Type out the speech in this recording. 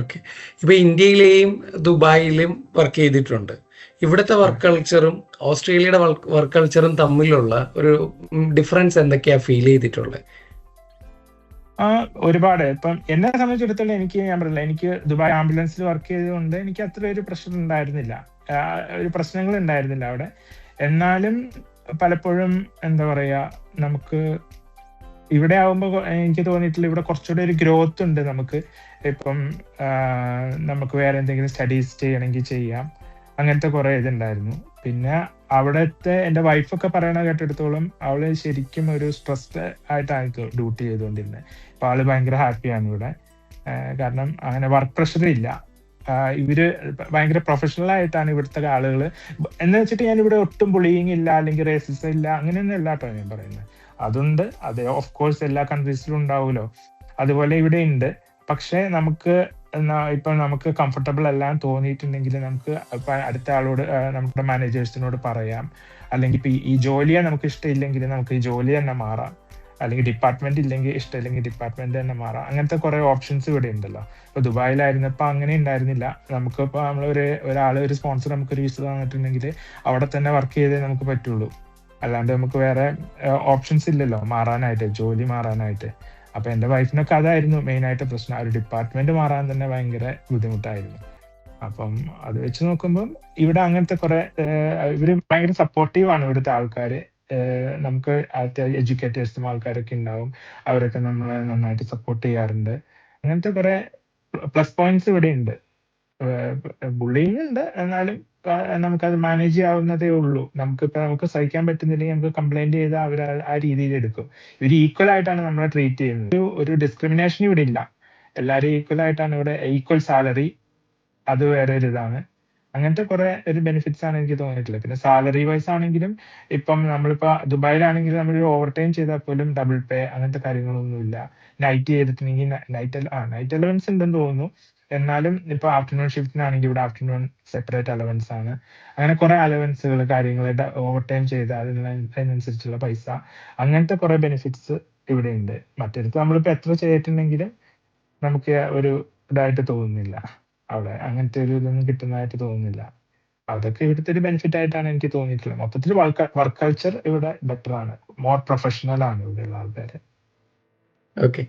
Okay. ഇപ്പൊ ഇന്ത്യയിലെയും ദുബായിലും work ചെയ്തിട്ടുണ്ട്. ഇവിടുത്തെ ആ. വർക്ക് കൾച്ചറും ഓസ്ട്രേലിയയുടെ വർക്ക് കൾച്ചറും തമ്മിലുള്ള ഒരു ഡിഫറൻസ് എന്തൊക്കെയാ ഫീൽ ചെയ്തിട്ടുള്ളത്? ആ, ഒരുപാട്. ഇപ്പം എന്നെ സംബന്ധിച്ചിടത്തോളം ഞാൻ പറഞ്ഞില്ല, എനിക്ക് ദുബായ് ആംബുലൻസിൽ വർക്ക് ചെയ്തുകൊണ്ട് എനിക്ക് അത്ര ഒരു പ്രശ്നം ഉണ്ടായിരുന്നില്ല. ആ, ഒരു പ്രശ്നങ്ങൾ ഉണ്ടായിരുന്നില്ല അവിടെ. എന്നാലും പലപ്പോഴും എന്താ പറയാ, നമുക്ക് ഇവിടെ ആവുമ്പോൾ എനിക്ക് തോന്നിയിട്ടില്ല, ഇവിടെ കുറച്ചുകൂടെ ഒരു ഗ്രോത്ത് ഉണ്ട് നമുക്ക്. ഇപ്പം ആ, നമുക്ക് വേറെ എന്തെങ്കിലും സ്റ്റഡീസ് ചെയ്യണമെങ്കിൽ ചെയ്യാം, അങ്ങനത്തെ കുറെ ഇതുണ്ടായിരുന്നു. പിന്നെ അവിടുത്തെ എൻ്റെ വൈഫൊക്കെ പറയണ കേട്ടെടുത്തോളം അവള് ശരിക്കും ഒരു സ്ട്രെസ്ഡ് ആയിട്ടാണ് ഡ്യൂട്ടി ചെയ്തുകൊണ്ടിരുന്നത്. അപ്പൊ ആള് ഭയങ്കര ഹാപ്പിയാണ് ഇവിടെ. കാരണം അങ്ങനെ വർക്ക് പ്രഷർ ഇല്ല. ഇവര് ഭയങ്കര പ്രൊഫഷണൽ ആയിട്ടാണ് ഇവിടുത്തെ ആളുകൾ. എന്ന് വെച്ചിട്ട് ഞാൻ ഇവിടെ ഒട്ടും ബുള്ളിയിങ് ഇല്ല അല്ലെങ്കിൽ റേസിസം ഇല്ല അങ്ങനെയൊന്നും അല്ല കേട്ടോ ഞാൻ പറയുന്നത്. അതുണ്ട്, അത് ഓഫ് കോഴ്സ് എല്ലാ കൺട്രീസിലും ഉണ്ടാവുമല്ലോ, അതുപോലെ ഇവിടെ ഉണ്ട്. പക്ഷെ നമുക്ക് ഇപ്പൊ നമുക്ക് കംഫർട്ടബിൾ അല്ലാന്ന് തോന്നിയിട്ടുണ്ടെങ്കിൽ നമുക്ക് ഇപ്പൊ അടുത്ത ആളോട് നമ്മുടെ മാനേജേഴ്സിനോട് പറയാം. അല്ലെങ്കിൽ ഇപ്പൊ ഈ ജോലിയെ നമുക്ക് ഇഷ്ടമില്ലെങ്കിൽ നമുക്ക് ഈ ജോലി തന്നെ മാറാം. അല്ലെങ്കിൽ ഡിപ്പാർട്ട്മെന്റ് ഇല്ലെങ്കിൽ ഇഷ്ടമില്ലെങ്കിൽ ഡിപ്പാർട്ട്മെന്റ് തന്നെ മാറാം. അങ്ങനത്തെ കുറെ ഓപ്ഷൻസ് ഇവിടെ ഉണ്ടല്ലോ. ഇപ്പൊ ദുബായിലായിരുന്നപ്പോ അങ്ങനെ ഉണ്ടായിരുന്നില്ല. നമുക്കിപ്പോ ഒരാള് ഒരു സ്പോൺസർ നമുക്കൊരു വിസ തന്നിട്ടുണ്ടെങ്കിൽ അവിടെ തന്നെ വർക്ക് ചെയ്തേ നമുക്ക് പറ്റുള്ളൂ. അല്ലാണ്ട് നമുക്ക് വേറെ ഓപ്ഷൻസ് ഇല്ലല്ലോ മാറാനായിട്ട്, ജോലി മാറാനായിട്ട്. അപ്പൊ എന്റെ വൈഫിനൊക്കെ അതായിരുന്നു മെയിൻ ആയിട്ട് പ്രശ്നം. ഒരു ഡിപ്പാർട്ട്മെന്റ് മാറാൻ തന്നെ ഭയങ്കര ബുദ്ധിമുട്ടായിരുന്നു. അപ്പം അത് വെച്ച് നോക്കുമ്പോൾ ഇവിടെ അങ്ങനത്തെ കുറെ ഇവര് ഭയങ്കര സപ്പോർട്ടീവ് ആണ് ഇവിടുത്തെ ആൾക്കാര്. നമുക്ക് എഡ്യൂക്കേറ്റേഴ്സും ആൾക്കാരൊക്കെ ഉണ്ടാവും, അവരൊക്കെ നമ്മളെ നന്നായിട്ട് സപ്പോർട്ട് ചെയ്യാറുണ്ട്. അങ്ങനത്തെ കുറെ പ്ലസ് പോയിന്റ്സ് ഇവിടെ ഉണ്ട്. ബുള്ളിങ് ഉണ്ട്, എന്നാലും നമുക്കത് മാനേജ് ചെയ്യാവുന്നതേ ഉള്ളൂ. നമുക്ക് സഹിക്കാൻ പറ്റുന്നില്ലെങ്കിൽ നമുക്ക് കംപ്ലൈന്റ് ചെയ്താൽ അവർ ആ രീതിയിൽ എടുക്കും. ഇവർ ഈക്വൽ ആയിട്ടാണ് നമ്മളെ ട്രീറ്റ് ചെയ്യുന്നത്. ഒരു ഡിസ്ക്രിമിനേഷൻ ഇവിടെ ഇല്ല. എല്ലാവരും ഈക്വൽ ആയിട്ടാണ് ഇവിടെ. ഈക്വൽ സാലറി, അത് വേറെ ഒരു ഇതാണ്. അങ്ങനത്തെ കുറെ ഒരു ബെനിഫിറ്റ്സ് ആണ് എനിക്ക് തോന്നിയിട്ടുള്ളത്. പിന്നെ സാലറി വൈസ് ആണെങ്കിലും ഇപ്പം നമ്മളിപ്പോ ദുബായിലാണെങ്കിൽ നമ്മൾ ഓവർ ടൈം ചെയ്താൽ പോലും ഡബിൾ പേ അങ്ങനത്തെ കാര്യങ്ങളൊന്നുമില്ല. നൈറ്റ് ചെയ്തിട്ടുണ്ടെങ്കിൽ നൈറ്റ് അലവൻസ് ഉണ്ടെന്ന് തോന്നുന്നു. എന്നാലും ഇപ്പൊ ആഫ്റ്റർനൂൺ ഷിഫ്റ്റിനാണെങ്കിൽ ഇവിടെ ആഫ്റ്റർനൂൺ സെപ്പറേറ്റ് അലവൻസ് ആണ്. അങ്ങനെ കുറെ അലവൻസുകൾ, കാര്യങ്ങൾ, ഓവർ ടൈം ചെയ്ത് അതിനനുസരിച്ചുള്ള പൈസ, അങ്ങനത്തെ കുറെ ബെനിഫിറ്റ്സ് ഇവിടെ ഉണ്ട്. മറ്റടുത്ത് നമ്മളിപ്പോ എത്ര ചെയ്തിട്ടുണ്ടെങ്കിലും നമുക്ക് ഒരു ഇതായിട്ട് തോന്നുന്നില്ല. അവിടെ അങ്ങനത്തെ ഒരു ഇതൊന്നും കിട്ടുന്നതായിട്ട് തോന്നുന്നില്ല. അതൊക്കെ ഇവിടുത്തെ ഒരു ബെനിഫിറ്റ് ആയിട്ടാണ് എനിക്ക് തോന്നിയിട്ടുള്ളത്. മൊത്തത്തിൽ വർക്ക് കൾച്ചർ ഇവിടെ ബെറ്റർ ആണ്, മോർ പ്രൊഫഷണൽ ആണ് ഇവിടെയുള്ള ആൾക്കാര്. ഓക്കെ.